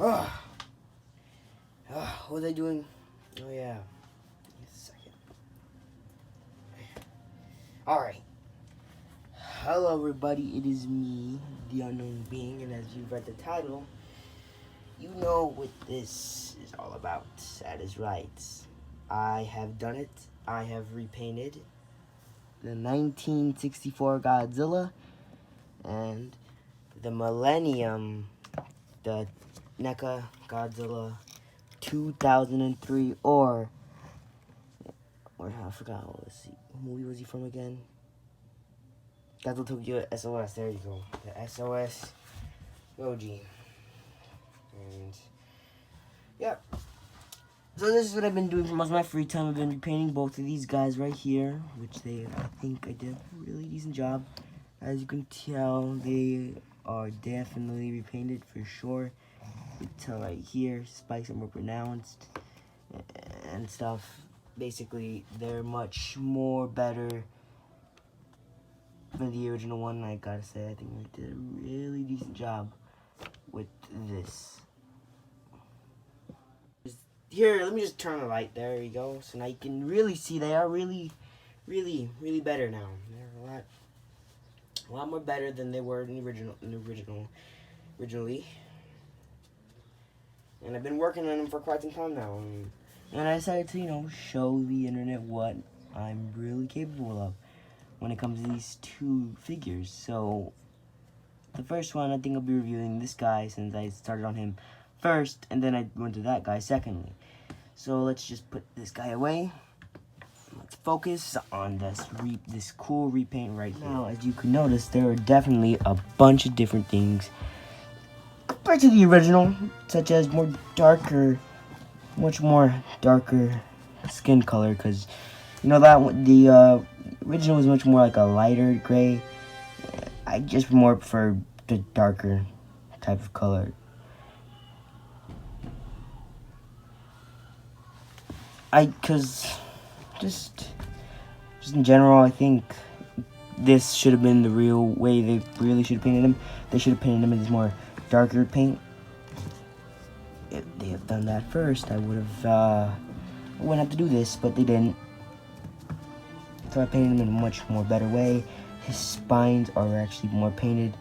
What was I doing? Oh yeah. Just a second. Alright. Hello everybody, it is me, the unknown being, and as you've read the title, you know what this is all about. That is right. I have done it. I have repainted the 1964 Godzilla and the Millennium, the NECA Godzilla 2003, or I forgot what movie was he from again? Godzilla Tokyo SOS. There you go, the SOS OG. And yeah, so this is what I've been doing for most of my free time. I've been repainting both of these guys right here, which I think I did a really decent job. As you can tell, they are definitely repainted for sure. You can tell right here, spikes are more pronounced and stuff. Basically, they're much more better than the original one. I gotta say, I think we did a really decent job with this. Here, let me just turn the light. There you go. So now you can really see they are really better now. They're a lot more better than they were in the originally. And I've been working on them for quite some time now. And I decided to, show the internet what I'm really capable of when it comes to these two figures. So the first one, I think I'll be reviewing this guy since I started on him first, and then I went to that guy secondly. So let's just put this guy away. Let's focus on this cool repaint right here. Now, as you can notice, there are definitely a bunch of different things compared to the original, such as much more darker skin color, because the original was much more like a lighter gray. I just more prefer the darker type of color. Just in general, I think this should have been the real way they really should have painted him. They should have painted him in this more darker paint. If they have done that first, I wouldn't have to do this, but they didn't. So I painted him in a much more better way. His spines are actually more painted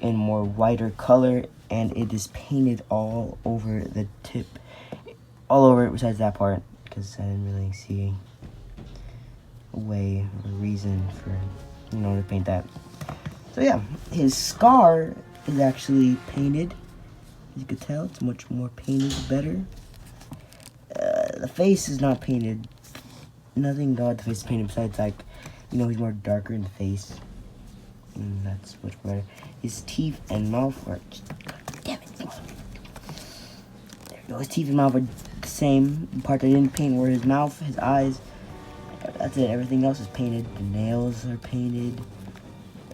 in more whiter color, and it is painted all over the tip, all over it besides that part, because I didn't really see a way or a reason for to paint that. So yeah, his scar is actually painted. As you can tell, it's much more painted better. The face is not painted. Nothing about the face is painted besides he's more darker in the face. And that's much better. His teeth and mouth are damn it. There you go. His teeth and mouth are the same. The part I didn't paint were his mouth, his eyes. That's it. Everything else is painted. The nails are painted.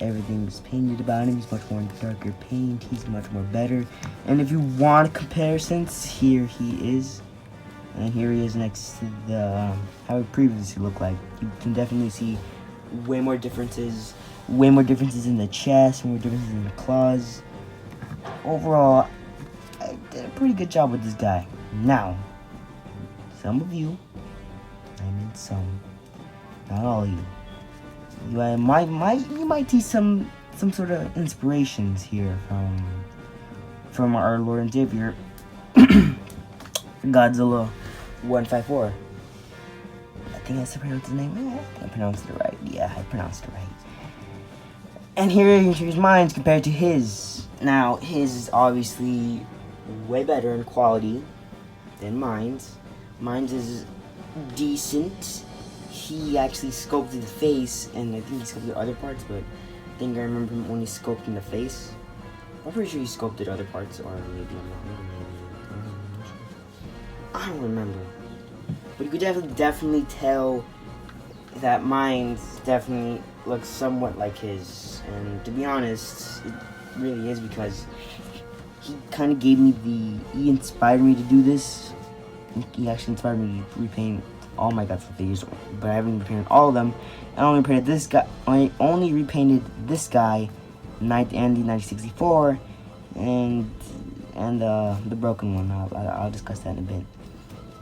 Everything is painted about him. He's much more darker paint. He's much more better. And if you want comparisons, here he is. And here he is next to the how he previously looked like. You can definitely see way more differences. Way more differences in the chest. Way more differences in the claws. Overall, I did a pretty good job with this guy. Now, some of you, I mean some, not all of you, you might see some sort of inspirations here from our Lord and Savior, Godzilla 154. I think that's to pronounce his name. I think I pronounced it right. Yeah, I pronounced it right. And here's mine compared to his. Now, his is obviously way better in quality than mine's. Mine's is decent. He actually sculpted the face, and I think he sculpted other parts, but I think I remember him only sculpting the face. I'm pretty sure he sculpted other parts, or maybe I'm not. Maybe. I don't remember. But you could definitely tell that mine's definitely looks somewhat like his. And to be honest, it really is, because he kind of he inspired me to do this. He actually inspired me to repaint all my Godzilla figures, but I haven't repainted all of them. I only repainted this guy. I only repainted this guy, Andy 1964, and and the broken one. I'll discuss that in a bit.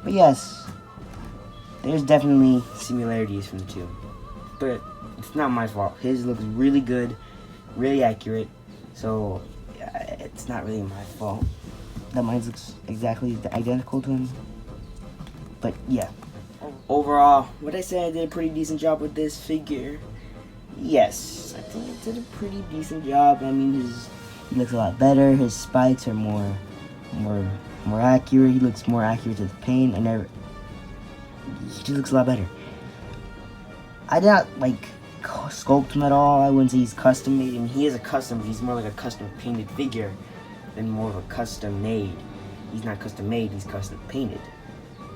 But yes, there's definitely similarities from the two, but it's not my fault. His looks really good, really accurate, so it's not really my fault that mine looks exactly identical to him. But yeah, overall, would I say I did a pretty decent job with this figure? Yes, I think I did a pretty decent job. I mean, he looks a lot better. His spikes are more accurate. He looks more accurate to the paint. He just looks a lot better. I did not like sculpt him at all. I wouldn't say he's custom made. I mean, he is a custom, but he's more like a custom painted figure than more of a custom made. He's not custom made. He's custom painted.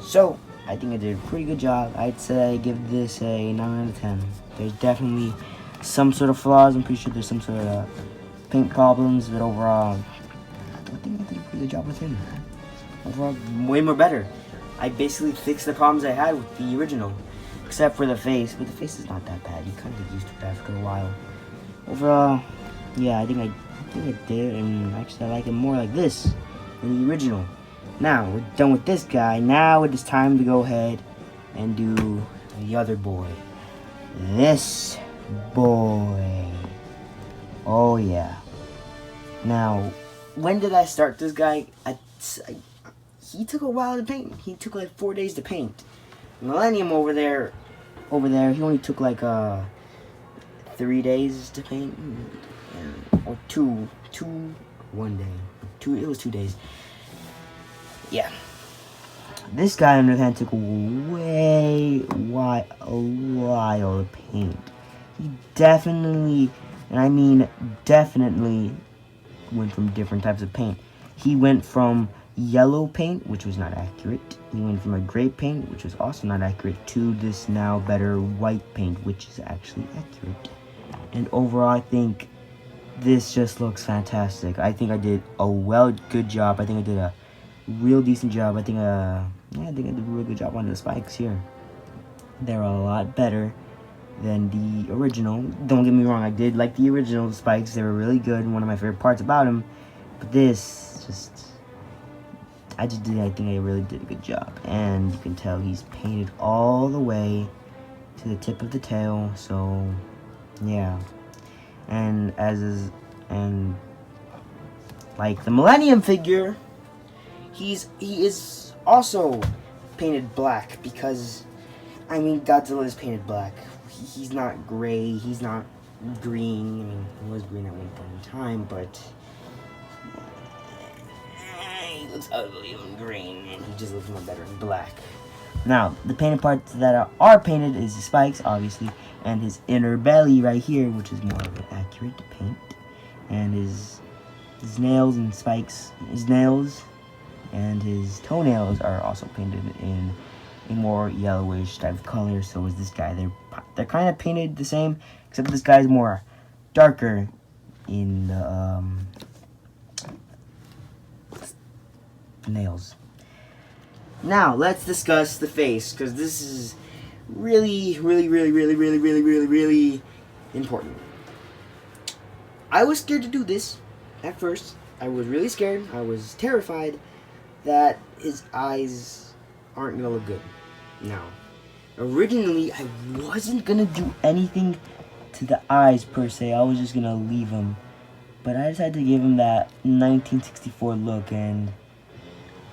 So I think I did a pretty good job. I'd say I give this a 9 out of 10. There's definitely some sort of flaws. I'm pretty sure there's some sort of paint problems, but overall, I think I did a pretty good job with him. Overall, way more better. I basically fixed the problems I had with the original, except for the face. But the face is not that bad. You kind of get used to it after a while. Overall, yeah, I think I did, and actually I like it more like this than the original. Now we're done with this guy. Now it is time to go ahead and do the other boy. This boy. Oh yeah. Now, when did I start this guy? He took a while to paint. He took like 4 days to paint. Millennium over there, he only took like 3 days to paint, or two, 1 day. It was 2 days. Yeah. This guy, on the other hand, took a while to paint. He definitely, and I mean definitely, went from different types of paint. He went from yellow paint, which was not accurate. He went from a gray paint, which was also not accurate, to this now better white paint, which is actually accurate. And overall, I think this just looks fantastic. I think I did a good job. I think I did a real decent job. I think I did a real good job on the spikes here. They're a lot better than the original. Don't get me wrong, I did like the original spikes. They were really good, and one of my favorite parts about them. But this, I think I really did a good job. And you can tell he's painted all the way to the tip of the tail, so yeah. And like the Millennium figure, he is also painted black, because I mean Godzilla is painted black. He's not gray, he's not green. I mean, he was green at one point in time, but he looks ugly and green, and he just looks more better in black. Now, the painted parts that are painted is the spikes, obviously, and his inner belly right here, which is more of an accurate paint, and his nails and spikes, his nails and his toenails are also painted in a more yellowish type of color. So is this guy. They're kind of painted the same, except this guy's more darker in the nails. Now let's discuss the face, because this is really important. I was scared to do this at first. I was really scared. I was terrified that his eyes aren't gonna look good. Now, originally I wasn't gonna do anything to the eyes per se. I was just gonna leave them, but I decided to give him that 1964 look, and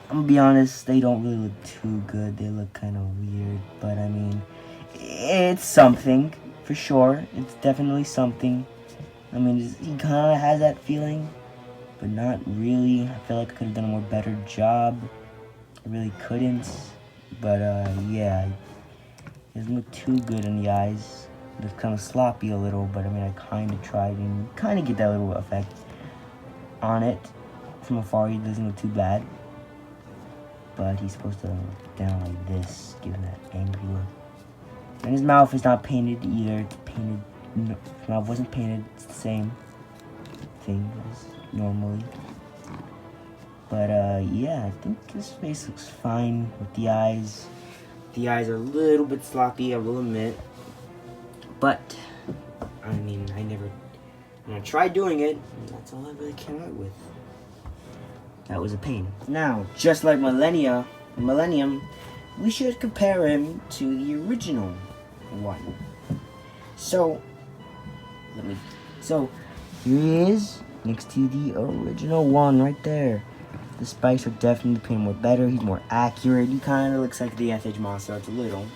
I'm gonna be honest, they don't really look too good. They look kind of weird, but I mean, it's something for sure. It's definitely something. I mean, he kind of has that feeling, but not really. I feel like I could have done a more better job. I really couldn't, but yeah, it doesn't look too good in the eyes. It's kind of sloppy a little, but I mean, I kind of tried and kind of get that little effect on it. From afar, he doesn't look too bad, but he's supposed to look down like this, giving that angry look. And his mouth is not painted either. It's painted. No, his mouth wasn't painted. It's the same thing as normally. But yeah, I think his face looks fine with the eyes. The eyes are a little bit sloppy, I will admit. But I mean, I tried doing it, and that's all I really came out with. That was a pain. Now, just like Millennium, we should compare him to the original one. So here he is next to the original one right there. The spikes are definitely painted more better. He's more accurate. He kind of looks like the SH monster. It's a little.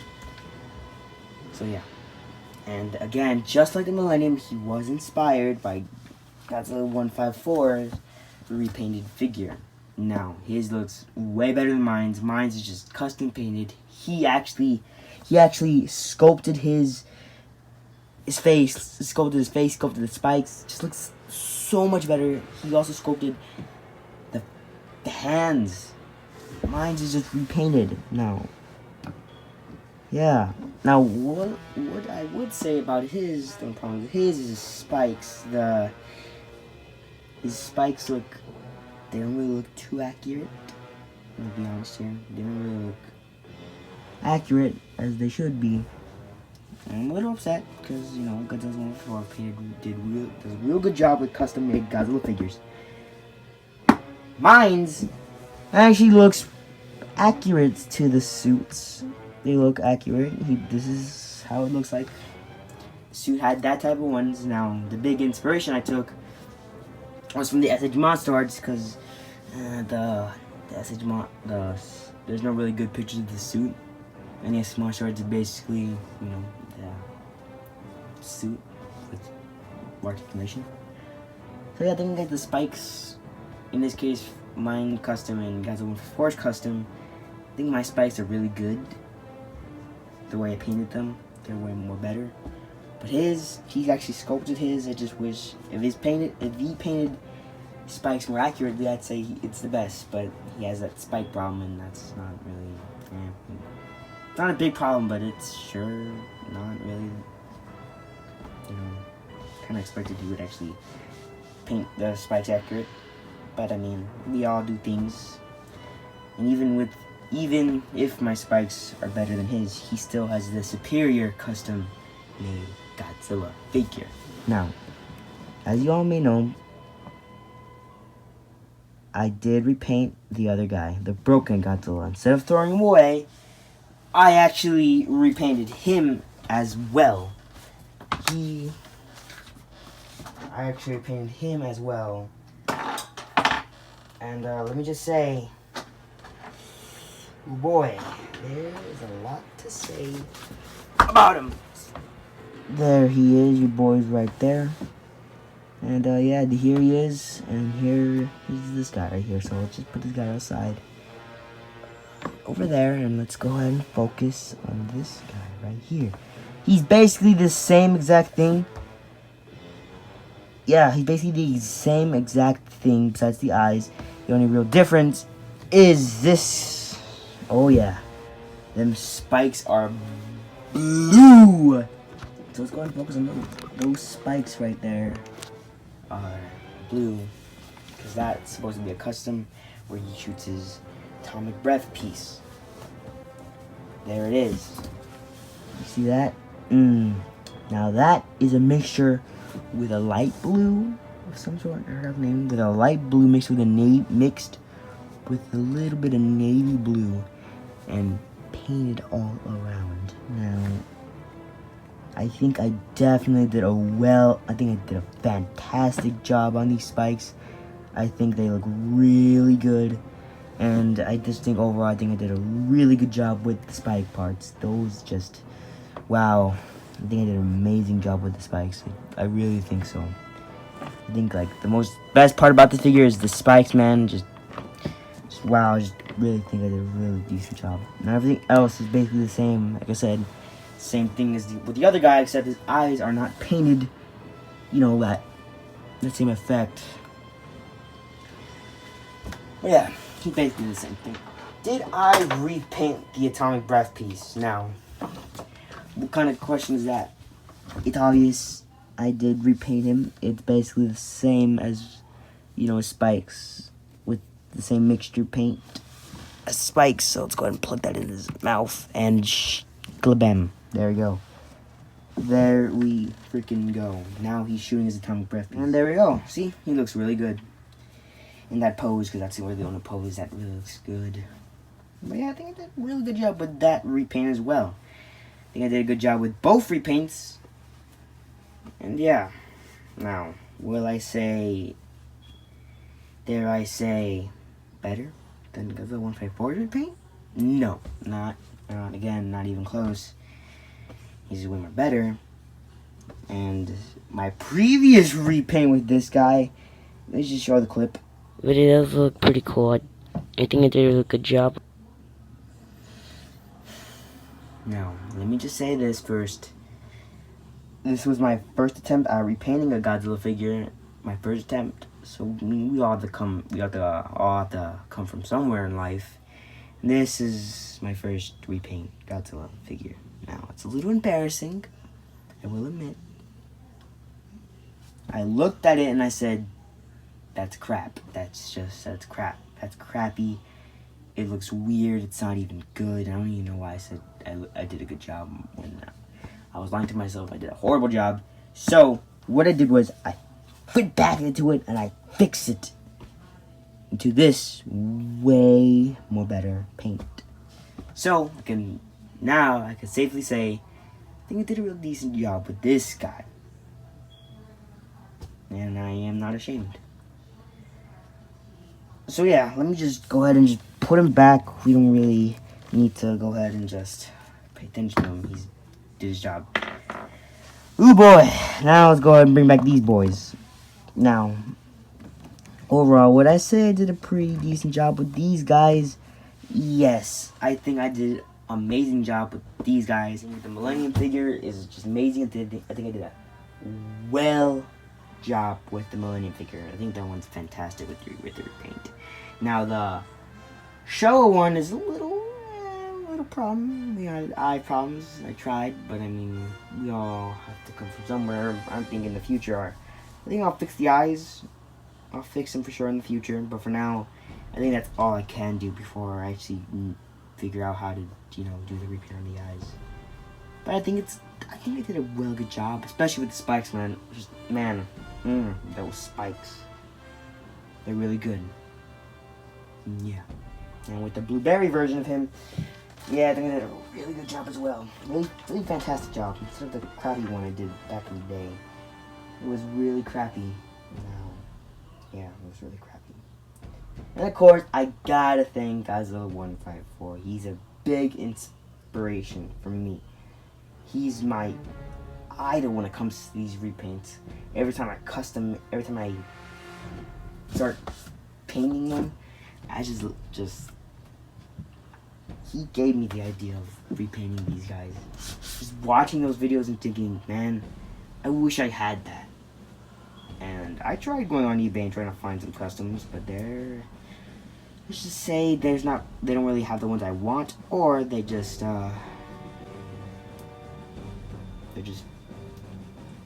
So yeah. And again, just like the Millennium, he was inspired by Godzilla 154's repainted figure. Now, his looks way better than mine's. Mine's is just custom painted. He actually sculpted his face, sculpted the spikes. Just looks so much better. He also sculpted the hands. Mine's is just repainted now. Yeah. Now, what I would say about his, the problem with his is his spikes. His spikes they don't really look too accurate. I'm gonna be honest here. They don't really look accurate as they should be. I'm a little upset because, Godzilla 154 does a real good job with custom made Godzilla figures. Mine's actually looks accurate to the suits. They look accurate. This is how it looks like. The suit had that type of ones. Now, the big inspiration I took was from the SH Monster Arts because there's no really good pictures of the suit. And the SH Monster Arts is basically, the suit with articulation. So yeah, I think the spikes, in this case, mine custom and Godzilla 154's custom, I think my spikes are really good. The way I painted them, they're way more better. But he actually sculpted his. I just wish if he painted spikes more accurately, I'd say it's the best. But he has that spike problem, and that's not really, it's not a big problem, but it's sure not really, kind of expected he would actually paint the spikes accurate. But I mean, we all do things, and even if my spikes are better than his, he still has the superior custom-made Godzilla figure. Now, as you all may know, I did repaint the other guy, the broken Godzilla. Instead of throwing him away, I actually repainted him as well. I actually repainted him as well. And let me just say, boy, there is a lot to say about him. There he is, your boy's right there. And yeah, here he is, and he's this guy right here. So let's just put this guy outside over there, and let's go ahead and focus on this guy right here. He's basically the same exact thing. Yeah, he's basically the same exact thing besides the eyes. The only real difference is this. Oh yeah, them spikes are blue. So let's go ahead and focus on those spikes right there are blue, because that's supposed to be a custom where he shoots his atomic breath piece. There it is. You see that? Now that is a mixture with a light blue of some sort. I heard of name with a light blue mixed with a little bit of navy blue and painted all around. Now, I think I definitely did a fantastic job on these spikes. I think they look really good. And I just think overall, I think I did a really good job with the spike parts. Those just, wow. I think I did an amazing job with the spikes. I really think so. I think like the best part about the figure is the spikes, man. Just wow, I just really think I did a really decent job. Now everything else is basically the same. Like I said, same thing as with the other guy, except his eyes are not painted, that same effect. But yeah, he basically did the same thing. Did I repaint the atomic breath piece? Now, what kind of question is that? It's obvious I did repaint him. It's basically the same as, his spikes, with the same mixture paint as spikes. So let's go ahead and plug that in his mouth and glabem. There we go. There we freaking go. Now he's shooting his atomic breath piece. And there we go. See? He looks really good. in that pose, because that's really the only pose that really looks good. But yeah, I think I did a really good job with that repaint as well. I think I did a good job with both repaints. And yeah, now, will I say, dare I say, better than Godzilla 154's repaint? No, not again, not even close. He's way more better. And my previous repaint with this guy, let's just show the clip. But it does look pretty cool. I think I did a really good job. Now, let me just say this first. This was my first attempt at repainting a Godzilla figure. My first attempt. So we all have to come. We all have to come from somewhere in life. This is my first repaint Godzilla figure. Now, it's a little embarrassing, I will admit. I looked at it and I said, that's crap. That's crap. That's crappy. It looks weird. It's not even good. I don't even know why I said I did a good job when I was lying to myself. I did a horrible job. So, what I did was I went back into it and I fixed it into this way more better paint. So, I can safely say, I think I did a real decent job with this guy. And I am not ashamed. So yeah, let me just go ahead and just put him back. We don't really need to go ahead and just pay attention to him. He's did his job. Ooh boy, now let's go ahead and bring back these boys. Now, overall, would I say I did a pretty decent job with these guys? Yes, I think I did an amazing job with these guys. The Millennium figure is just amazing. I think I did a well job with the Millennium figure. I think that one's fantastic with the repaint. Now the Showa one is a little problem. We had eye problems. I tried, but I mean, we all have to come from somewhere. I'm thinking in the future, I think I'll fix the eyes. I'll fix them for sure in the future, but for now, I think that's all I can do before I actually figure out how to, do the repaint on the eyes. But I think I did a well good job, especially with the spikes, man. Those spikes. They're really good. Yeah. And with the blueberry version of him, yeah, I think I did a really good job as well. Really fantastic job. Instead of the crappy one I did back in the day. It was really crappy. Yeah, it was really crappy. And of course, I gotta thank Godzilla 154. He's a big inspiration for me. He's my idol when it comes to these repaints. Every time I start painting them, I just he gave me the idea of repainting these guys. Just watching those videos and thinking, man, I wish I had that. And I tried going on eBay and trying to find some customs, but let's just say they don't really have the ones I want, or they're just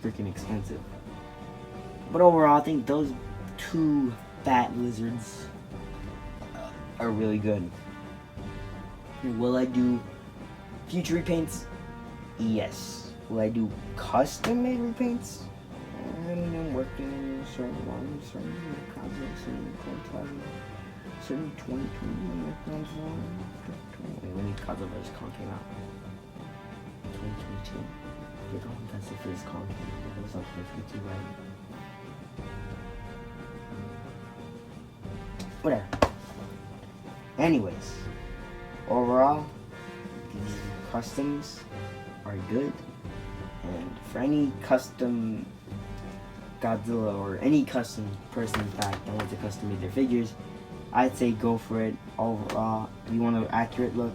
freaking expensive. But overall, I think those two fat lizards are really good. Will I do future repaints? Yes. Will I do custom made repaints? I'm working on certain ones, certain projects, certain 2020 ones. Wait, when did Godzilla vs. Kong came out? 2022. That's the first Kong. It was on 2022, right? Whatever. Anyways, overall, these customs are good. And for any custom Godzilla or any custom person, in fact, that wants to custom make their figures, I'd say go for it. Overall, if you want an accurate look,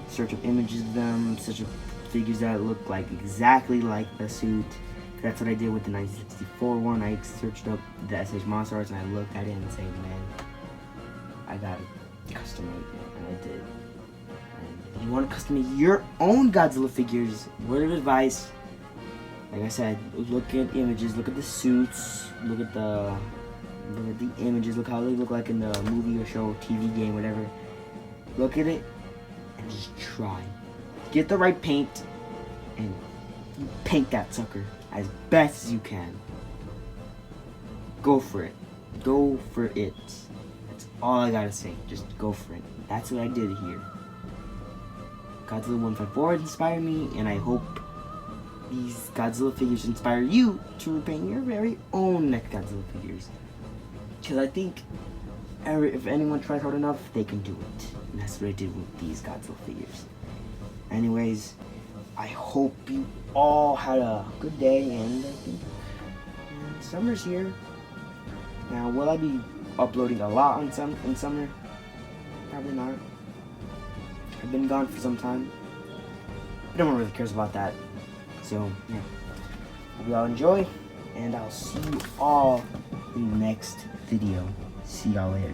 search up images of them, search up figures that look like exactly like the suit. That's what I did with the 1964 one. I searched up the SH Monster Arts and I looked at it and said, man, I got it custom made, and I did. And if you want to custom make your own Godzilla figures, word of advice, like I said, look at images, look at the suits, look at the images, look how they look like in the movie or show, TV game, whatever. Look at it and just try. Get the right paint and paint that sucker as best as you can. Go for it. Go for it. all I gotta say. Just go for it. That's what I did here. Godzilla 154 inspired me, and I hope these Godzilla figures inspire you to repaint your very own next Godzilla figures. Because I think if anyone tries hard enough, they can do it. And that's what I did with these Godzilla figures. Anyways, I hope you all had a good day, and I think summer's here. Now, will I be uploading a lot in summer? Probably not. I've been gone for some time. But no one really cares about that. So, yeah. Hope you all enjoy, and I'll see you all in the next video. See y'all later.